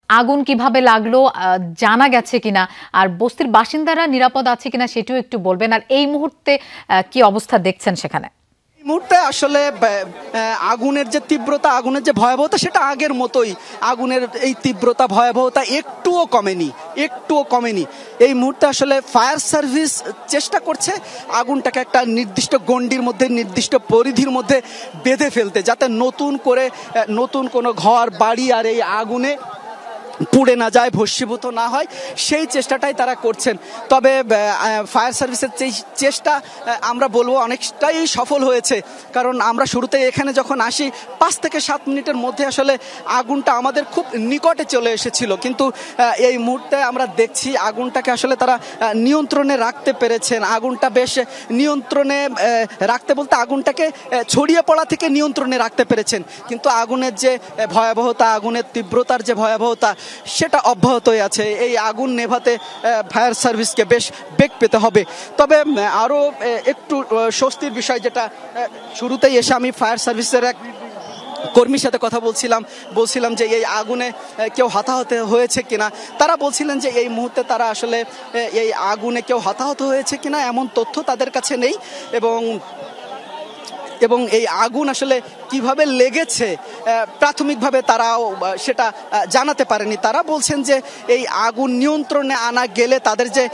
আগুন কিভাবে লাগলো জানা গেছে কিনা, আর বস্তির বাসিন্দারা নিরাপদ আছে কিনা সেটিও একটু বলবেন। আর এই মুহূর্তে কি অবস্থা দেখছেন সেখানে? মুহূর্তে আসলে আগুনের যে তীব্রতা, আগুনের যে ভয়াবহতা, সেটা আগের মতোই। আগুনের এই তীব্রতা, ভয়াবহতা একটুও কমেনি। এই মুহূর্তে আসলে ফায়ার সার্ভিস চেষ্টা করছে আগুনটাকে একটা নির্দিষ্ট গণ্ডির মধ্যে, নির্দিষ্ট পরিধির মধ্যে বেঁধে ফেলতে, যাতে নতুন কোনো ঘর বাড়ি আর এই আগুনে পুড়ে না যায়, ভস্মীভূত না হয়, সেই চেষ্টাটাই তারা করছেন। তবে ফায়ার সার্ভিসের চেষ্টা আমরা বলবো অনেকটাই সফল হয়েছে, কারণ আমরা শুরুতে এখানে যখন আসি 5 থেকে 7 মিনিটের মধ্যে আসলে আগুনটা আমাদের খুব নিকটে চলে এসেছিল, কিন্তু এই মুহূর্তে আমরা দেখছি আগুনটাকে আসলে তারা নিয়ন্ত্রণে রাখতে পেরেছেন। আগুনটা বেশ নিয়ন্ত্রণে রাখতে বলতে আগুনটাকে ছড়িয়ে পড়া থেকে নিয়ন্ত্রণে রাখতে পেরেছেন, কিন্তু আগুনের যে ভয়াবহতা, আগুনের তীব্রতার যে ভয়াবহতা, সেটা অব্যাহতই আছে। এই আগুন নেভাতে ফায়ার সার্ভিসকে বেশ বেগ পেতে হবে। তবে আরও একটু স্বস্তির বিষয়, যেটা শুরুতেই এসে আমি ফায়ার সার্ভিসের এক কর্মীর সাথে কথা বলছিলাম যে এই আগুনে কেউ হতাহত হয়েছে কিনা। তারা বলছিলেন যে এই মুহূর্তে তারা আসলে এই আগুনে কেউ হতাহত হয়েছে কিনা এমন তথ্য তাদের কাছে নেই, এবং এই আগুন আসলে কিভাবে লেগেছে প্রাথমিকভাবে তারাও সেটা জানাতে পারেনি। তারা বলছেন যে এই আগুন নিয়ন্ত্রণে আনা গেলে তাদের যে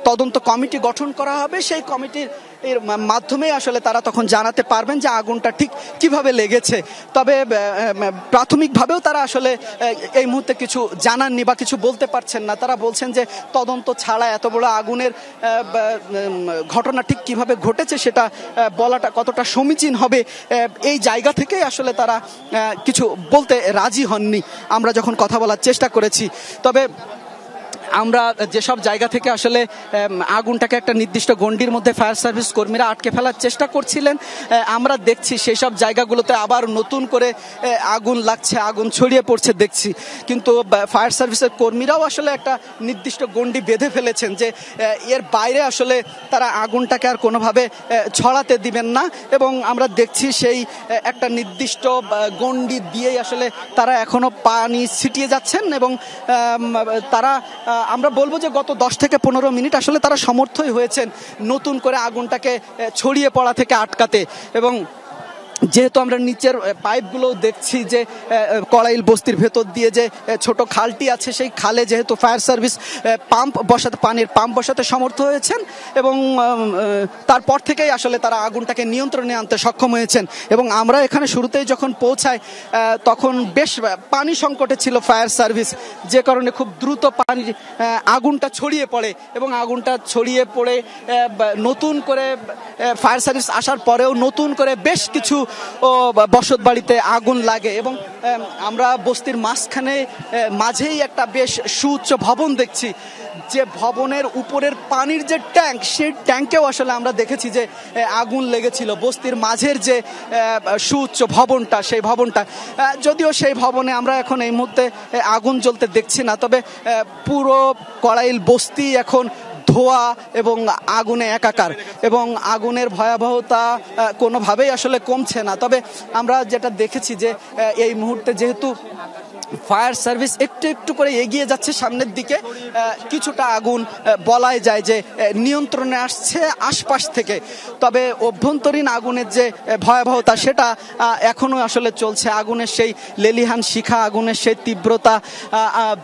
তদন্ত কমিটি গঠন করা হবে, সেই কমিটির এর মাধ্যমে আসলে তারা তখন জানাতে পারবেন যে আগুনটা ঠিক কিভাবে লেগেছে। তবে প্রাথমিকভাবেও তারা আসলে এই মুহূর্তে কিছু জানাননি বা কিছু বলতে পারছেন না। তারা বলছেন যে তদন্ত ছাড়া এত বড় আগুনের ঘটনা ঠিক কিভাবে ঘটেছে সেটা বলাটা কতটা সমীচীন হবে, এই জায়গা থেকেই আসলে তারা কিছু বলতে রাজি হননি আমরা যখন কথা বলার চেষ্টা করেছি। তবে আমরা যেসব জায়গা থেকে আসলে আগুনটাকে একটা নির্দিষ্ট গণ্ডির মধ্যে ফায়ার সার্ভিস কর্মীরা আটকে ফেলার চেষ্টা করছিলেন, আমরা দেখছি সেই সব জায়গাগুলোতে আবার নতুন করে আগুন লাগছে, আগুন ছড়িয়ে পড়ছে দেখছি। কিন্তু ফায়ার সার্ভিসের কর্মীরাও আসলে একটা নির্দিষ্ট গণ্ডি বেঁধে ফেলেছেন যে এর বাইরে আসলে তারা আগুনটাকে আর কোনোভাবে ছড়াতে দিবেন না, এবং আমরা দেখছি সেই একটা নির্দিষ্ট গণ্ডি দিয়েই আসলে তারা এখনো পানি ছিটিয়ে যাচ্ছেন, এবং তারা আমরা বলবো যে গত 10 থেকে 15 মিনিট আসলে তারা সমর্থই হয়েছেন নতুন করে আগুনটাকে ছড়িয়ে পড়া থেকে আটকাতে। এবং যেহেতু আমরা নিচের পাইপগুলো দেখছি যে কড়াইল বস্তির ভেতর দিয়ে যে ছোট খালটি আছে, সেই খালে যেহেতু ফায়ার সার্ভিস পানির পাম্প বসাতে সমর্থ হয়েছেন, এবং তারপর থেকেই আসলে তারা আগুনটাকে নিয়ন্ত্রণে আনতে সক্ষম হয়েছেন। এবং আমরা এখানে শুরুতেই যখন পৌঁছাই তখন বেশ পানি সংকটে ছিল ফায়ার সার্ভিস, যে কারণে খুব দ্রুত আগুনটা ছড়িয়ে পড়ে, এবং আগুনটা ছড়িয়ে পড়ে নতুন করে ফায়ার সার্ভিস আসার পরেও নতুন করে বেশ কিছু বসত বাড়িতে আগুন লাগে। এবং আমরা বস্তির মাঝেই একটা বেশ সুউচ্চ ভবন দেখছি, যে ভবনের উপরের পানির যে ট্যাঙ্ক, সেই ট্যাঙ্কেও আসলে আমরা দেখেছি যে আগুন লেগেছিল। বস্তির মাঝের যে সুউচ্চ ভবনটা, সেই ভবনটা, যদিও সেই ভবনে আমরা এখন এই মুহূর্তে আগুন জ্বলতে দেখছি না, তবে পুরো কড়াইল বস্তি এখন ধোঁয়া এবং আগুনে একাকার, এবং আগুনের ভয়াবহতা কোনোভাবেই আসলে কমছে না। তবে আমরা যেটা দেখেছি যে এই মুহূর্তে যেহেতু ফায়ার সার্ভিস একটু করে এগিয়ে যাচ্ছে সামনের দিকে, কিছুটা আগুন বলাই যায় যে নিয়ন্ত্রণে আসছে আশপাশ থেকে। তবে অভ্যন্তরীণ আগুনের যে ভয়াবহতা, সেটা এখনো আসলে চলছে। আগুনের সেই লেলিহান শিখা, আগুনের সেই তীব্রতা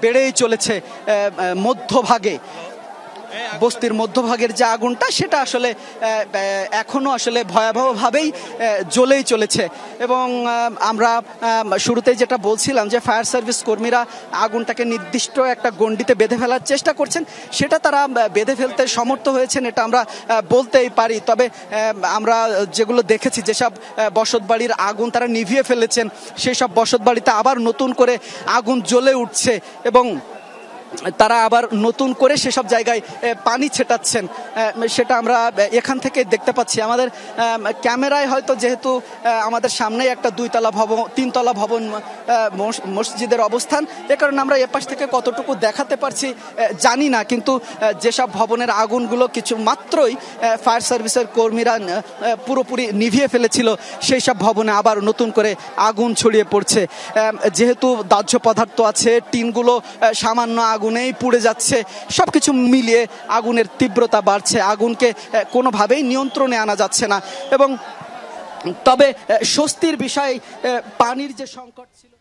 বেড়েই চলেছে মধ্যভাগে। বস্তির মধ্যভাগের যে আগুনটা, সেটা আসলে এখনো আসলে ভয়াবহভাবেই জ্বলেই চলেছে। এবং আমরা শুরুতেই যেটা বলছিলাম যে ফায়ার সার্ভিস কর্মীরা আগুনটাকে নির্দিষ্ট একটা গণ্ডিতে বেঁধে ফেলার চেষ্টা করছেন, সেটা তারা বেঁধে ফেলতে সমর্থ হয়েছেন, এটা আমরা বলতেই পারি। তবে আমরা যেগুলো দেখেছি, যেসব বসত বাড়ির আগুন তারা নিভিয়ে ফেলেছেন, সেই সব বসত বাড়িতে আবার নতুন করে আগুন জ্বলে উঠছে, এবং তারা আবার নতুন করে সেসব জায়গায় পানি ছেটাচ্ছেন, সেটা আমরা এখান থেকে দেখতে পাচ্ছি। আমাদের ক্যামেরায় হয়তো যেহেতু আমাদের সামনে একটা 2তলা ভবন 3তলা ভবন মসজিদের অবস্থান, এ কারণে আমরা এপাশ থেকে কতটুকু দেখাতে পারছি জানি না, কিন্তু যেসব ভবনের আগুনগুলো কিছু মাত্রই ফায়ার সার্ভিসের কর্মীরা পুরোপুরি নিভিয়ে ফেলেছিল, সেই সব ভবনে আবার নতুন করে আগুন ছড়িয়ে পড়ছে। যেহেতু দাহ্য পদার্থ আছে, টিনগুলো সামান্য আগুনেই পুড়ে যাচ্ছে, সবকিছু মিলিয়ে আগুনের তীব্রতা বাড়ছে, আগুনকে কোনোভাবেই নিয়ন্ত্রণে আনা যাচ্ছে না। এবং তবে স্বস্তির বিষয়, পানির যে সংকট ছিল